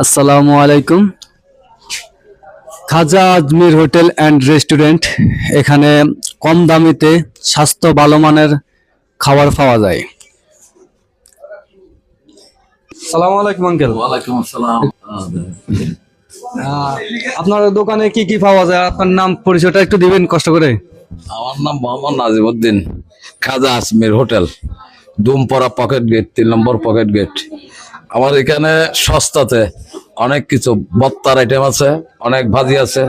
আসসালামু আলাইকুম। খাজা Ajmer hotel and restaurant, এখানে কম দামিতে স্বাস্থ্য ভালো মানের খাবার পাওয়া যায়। আসসালামু আলাইকুম আঙ্কেল। ওয়ালাইকুম আসসালাম। আপনার দোকানে কি কি পাওয়া যায়? আপনার নাম পরিচয়টা একটু দিবেন কষ্ট করে। আমার নাম মোহাম্মদ নাজিমউদ্দিন। খাজা আজমির হোটেল, দুমপাড়া পকেট গেট, 3 নম্বর পকেট গেট। আমার এখানে সস্তাতে অনেক কিছু ভর্তার আইটেম আছে, অনেক ভাজি আছে,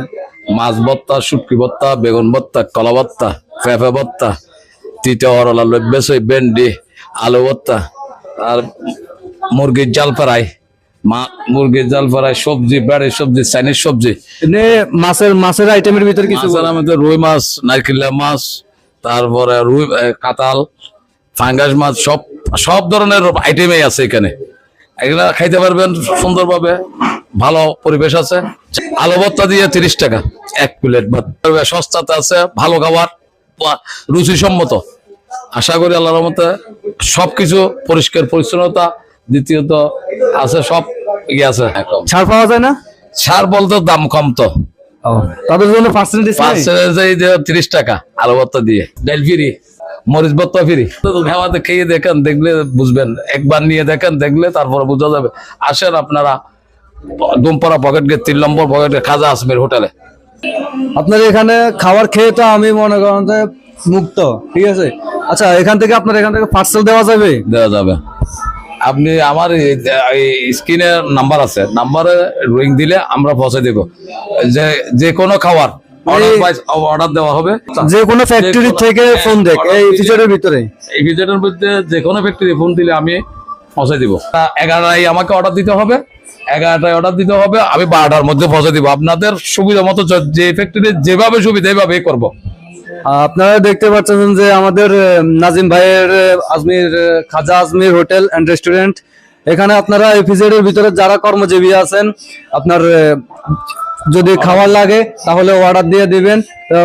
মাছ ভর্তা, শুটকি ভর্তা, বেগুন ভর্তা, কলা ভর্তা, পেঁপে ভর্তা, তিতা অরলা, লব্বেসই, ভেন্ডি, আলু ভর্তা, আর মুরগির জাল ফ্রাই, মুরগির জাল ফ্রাই, সবজি, বেড়ে সবজি, চাইনিজ সবজি। এনে মাছের আইটেমের ভিতরে কিছু মাছের মধ্যে রুই মাছ, নারকেলিয়া মাছ, তারপরে রুই, কাতাল, ফাঙ্গাস মাছ, সব ধরনের আইটেমই আছে এখানে। এগুলা খাইতে পারবেন সুন্দরভাবে, ভালো পরিবেশ আছে। আলু ভর্তা দিয়ে 30 টাকা 1 প্লেট ভাত। সস্তাতে আছে, ভালো খাবার, রুচিসম্মত। আশা করি আল্লাহর রহমতে সবকিছু পরিষ্কার পরিচ্ছন্নতা, দ্বিতীয়ত আছে সব ইয়ে আছে। ছাড় পাওয়া যায় না? সার বলতে দাম কম তো, তাদের জন্য পার্সেন্টেজ 30 টাকা আলু ভর্তা দিয়ে, ডাল ফ্রি, মরিচ ভর্তা ফ্রি। খাওয়াতে খেয়ে দেখেন, দেখলে বুঝবেন, একবার নিয়ে দেখেন, দেখলে তারপরে বোঝা যাবে। আসেন আপনারা দুমপাড়া পকেট গেট, 3 নম্বর পকেট গেট, খাজা আজমির হোটেলে। আপনার এখানে খাবার খেয়ে তো আমি মনে করেন যে মুক্ত, ঠিক আছে। আচ্ছা, এখান থেকে পার্সেল দেওয়া যাবে? দেওয়া যাবে। আপনি আমার স্ক্রিনে নাম্বার আছে, নাম্বারে রিং দিলে আমরা পৌঁছে দেব। যে কোনো খাবার অর্ডার দেওয়া হবে। যে কোনো ফ্যাক্টরি থেকে ফোন দেখ এই ফিচারের ভিতরে। এই ভিডিওটার মধ্যে যে কোনো ফ্যাক্টরি ফোন দিলে আমি পৌঁছে দিব। 11টায় আমাকে অর্ডার দিতে হবে, 11টায় অর্ডার দিতে হবে, আমি 12টার মধ্যে পৌঁছে দিব। আপনাদের সুবিধা মতো যে ফ্যাক্টরি যেভাবে সুবিধা এইভাবেই করবো। আপনারা দেখতে পাচ্ছেন যে আমাদের নাজিম ভাইয়ের খাজা আজমির হোটেল অ্যান্ড রেস্টুরেন্ট, এখানে আপনারা এফিজেডের ভিতরে যারা কর্মজীবী আছেন, আপনার যদি খাবার লাগে তাহলে অর্ডার দিয়ে দিবেন।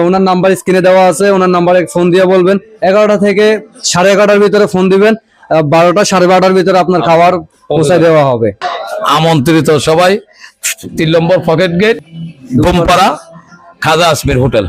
ওনার নাম্বার স্ক্রিনে দেওয়া আছে, ওনার নাম্বারে ফোন দিয়ে বলবেন। 11টা থেকে 11:30 ভিতরে ফোন দিবেন, 12টা 12:30 ভিতরে আপনার খাবার পৌঁছে দেওয়া হবে। আমন্ত্রিত সবাই, 3 নম্বর পকেট গেট, দুমপাড়া, খাজা আজমির হোটেল।